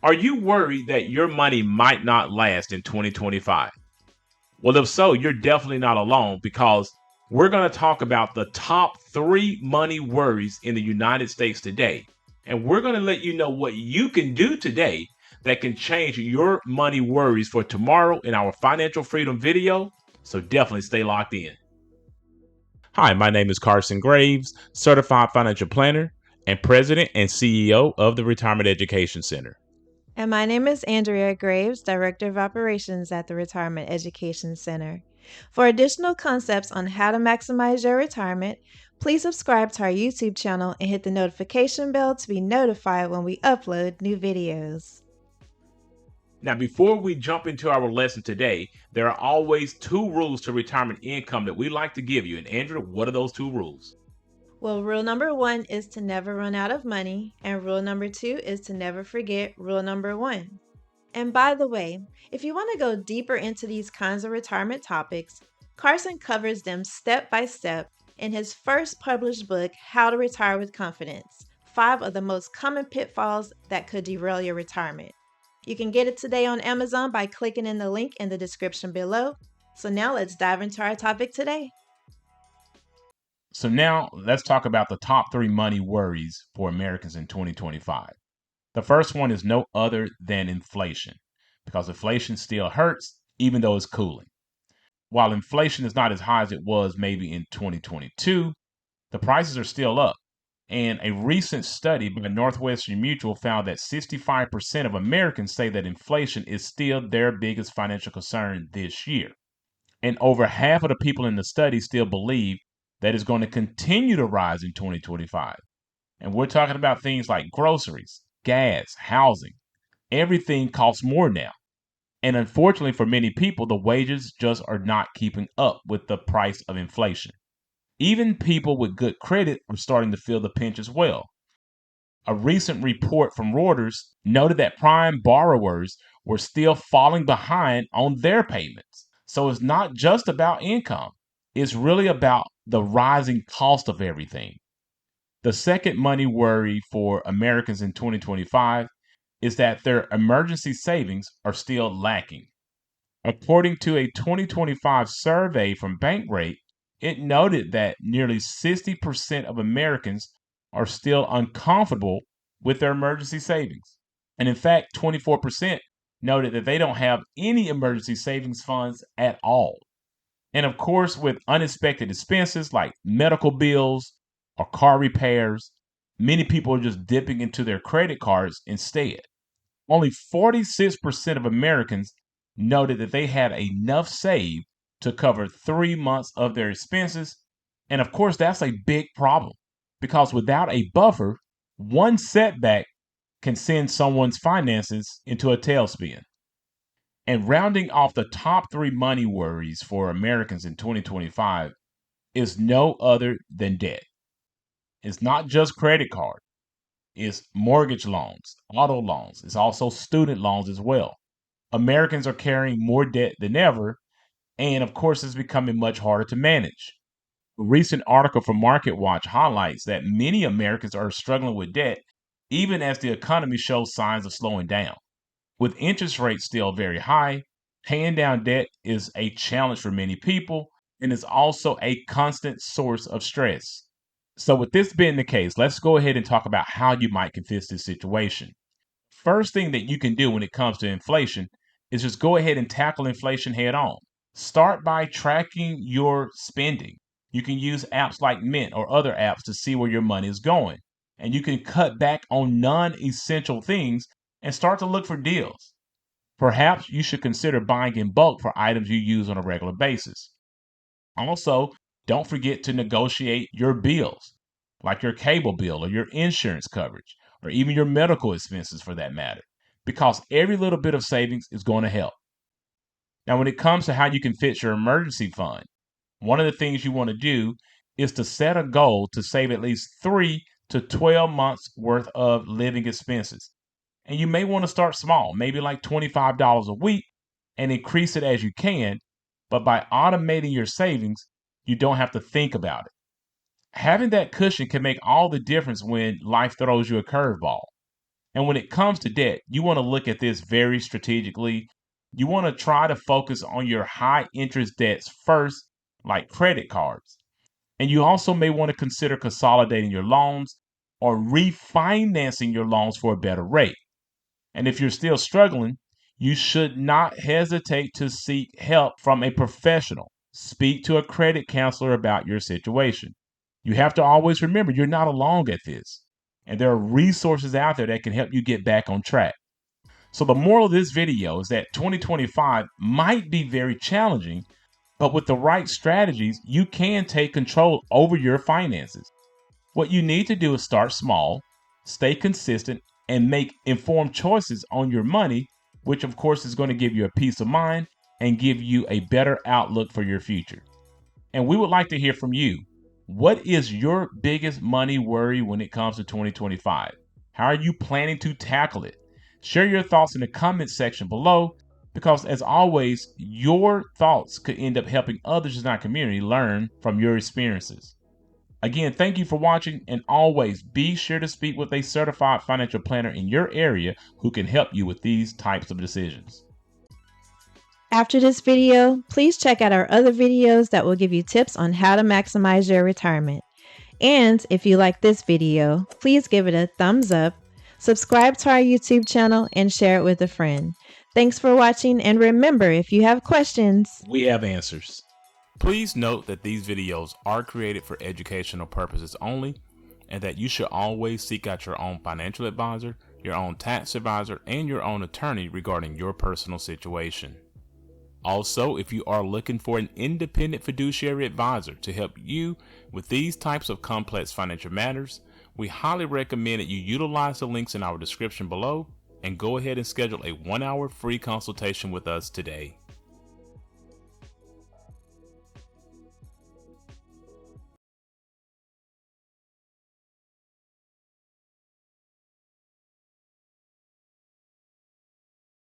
Are you worried that your money might not last in 2025? Well, if so, you're definitely not alone because we're going to talk about the top 3 money worries in the United States today. And we're going to let you know what you can do today that can change your money worries for tomorrow in our financial freedom video. So definitely stay locked in. Hi, my name is Carson Graves, certified financial planner and president and CEO of the Retirement Education Center. And my name is Andrea Graves, Director of Operations at the Retirement Education Center. For additional concepts on how to maximize your retirement, please subscribe to our YouTube channel and hit the notification bell to be notified when we upload new videos. Now, before we jump into our lesson today, there are always 2 rules to retirement income that we like to give you. And Andrea, what are those 2 rules? Well, rule number 1 is to never run out of money, and rule number 2 is to never forget rule number 1. And by the way, if you want to go deeper into these kinds of retirement topics, Carson covers them step by step in his first published book, How to Retire with Confidence: 5 of the most common pitfalls that could derail your retirement. You can get it today on Amazon by clicking in the link in the description below. So now let's dive into our topic today. So now let's talk about the top 3 money worries for Americans in 2025. The first one is no other than inflation, because inflation still hurts even though it's cooling. While inflation is not as high as it was maybe in 2022, the prices are still up. And a recent study by Northwestern Mutual found that 65% of Americans say that inflation is still their biggest financial concern this year. And over half of the people in the study still believe that it's going to continue to rise in 2025. And we're talking about things like groceries, gas, housing. Everything costs more now. And unfortunately for many people, the wages just are not keeping up with the price of inflation. Even people with good credit are starting to feel the pinch as well. A recent report from Reuters noted that prime borrowers were still falling behind on their payments. So it's not just about income, it's really about the rising cost of everything. The second money worry for Americans in 2025 is that their emergency savings are still lacking. According to a 2025 survey from Bankrate, it noted that nearly 60% of Americans are still uncomfortable with their emergency savings. And in fact, 24% noted that they don't have any emergency savings funds at all. And of course, with unexpected expenses like medical bills or car repairs, many people are just dipping into their credit cards instead. Only 46% of Americans noted that they had enough saved to cover 3 months of their expenses. And of course, that's a big problem because without a buffer, one setback can send someone's finances into a tailspin. And rounding off the top 3 money worries for Americans in 2025 is no other than debt. It's not just credit card. It's mortgage loans, auto loans. It's also student loans as well. Americans are carrying more debt than ever, and of course, it's becoming much harder to manage. A recent article from MarketWatch highlights that many Americans are struggling with debt, even as the economy shows signs of slowing down. With interest rates still very high, paying down debt is a challenge for many people and is also a constant source of stress. So, with this being the case, let's go ahead and talk about how you might confess this situation. First thing that you can do when it comes to inflation is just go ahead and tackle inflation head on. Start by tracking your spending. You can use apps like Mint or other apps to see where your money is going. And you can cut back on non essential things and start to look for deals. Perhaps you should consider buying in bulk for items you use on a regular basis. Also, don't forget to negotiate your bills, like your cable bill or your insurance coverage, or even your medical expenses for that matter, because every little bit of savings is going to help. Now, when it comes to how you can fit your emergency fund, one of the things you want to do is to set a goal to save at least 3 to 12 months worth of living expenses. And you may want to start small, maybe like $25 a week, and increase it as you can. But by automating your savings, you don't have to think about it. Having that cushion can make all the difference when life throws you a curveball. And when it comes to debt, you want to look at this very strategically. You want to try to focus on your high interest debts first, like credit cards. And you also may want to consider consolidating your loans or refinancing your loans for a better rate. And if you're still struggling, you should not hesitate to seek help from a professional. Speak to a credit counselor about your situation. You have to always remember you're not alone at this, and there are resources out there that can help you get back on track. So, the moral of this video is that 2025 might be very challenging, but with the right strategies, you can take control over your finances. What you need to do is start small, stay consistent, and make informed choices on your money, which of course is going to give you a peace of mind and give you a better outlook for your future. And we would like to hear from you. What is your biggest money worry when it comes to 2025? How are you planning to tackle it? Share your thoughts in the comments section below because, as always, your thoughts could end up helping others in our community learn from your experiences. Again, thank you for watching, and always be sure to speak with a certified financial planner in your area who can help you with these types of decisions. After this video, please check out our other videos that will give you tips on how to maximize your retirement. And if you like this video, please give it a thumbs up, subscribe to our YouTube channel, and share it with a friend. Thanks for watching, and remember, if you have questions, we have answers. Please note that these videos are created for educational purposes only, and that you should always seek out your own financial advisor, your own tax advisor, and your own attorney regarding your personal situation. Also, if you are looking for an independent fiduciary advisor to help you with these types of complex financial matters, we highly recommend that you utilize the links in our description below and go ahead and schedule a 1-hour free consultation with us today.